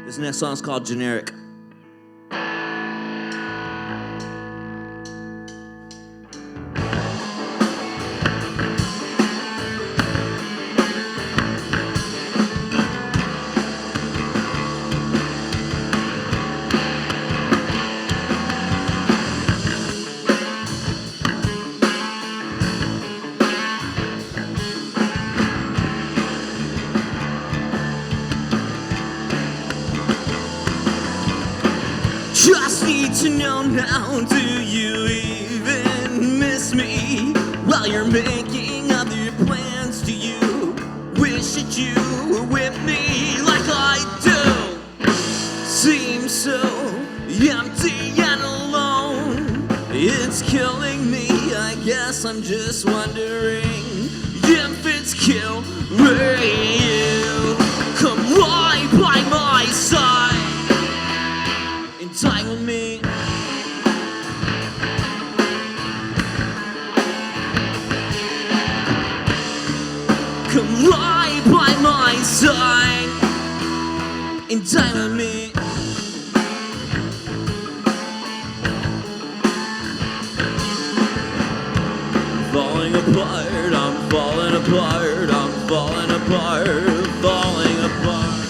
This next song's called Generic. Just need to know now, do you even miss me? While you're making other plans, do you wish that you were with me like I do? Seems so empty and alone. It's killing me, I guess I'm just wondering if it's killing you. Come lie by my side, entangle me. Come lie by my side, entangle me. Falling apart, I'm falling apart, I'm falling apart, falling apart.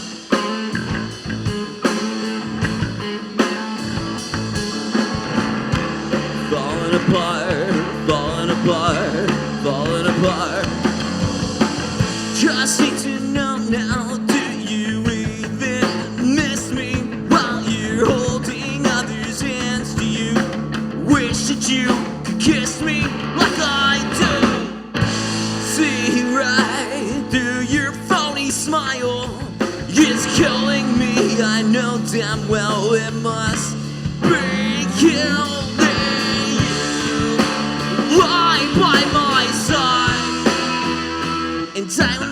Falling apart, falling apart, falling apart. Just need to know now, do you even miss me? While you're holding others' hands, do you wish that you could kiss me like I do? See right through your phony smile, it's killing me. I know damn well it must be killing. Lie by my side, entangle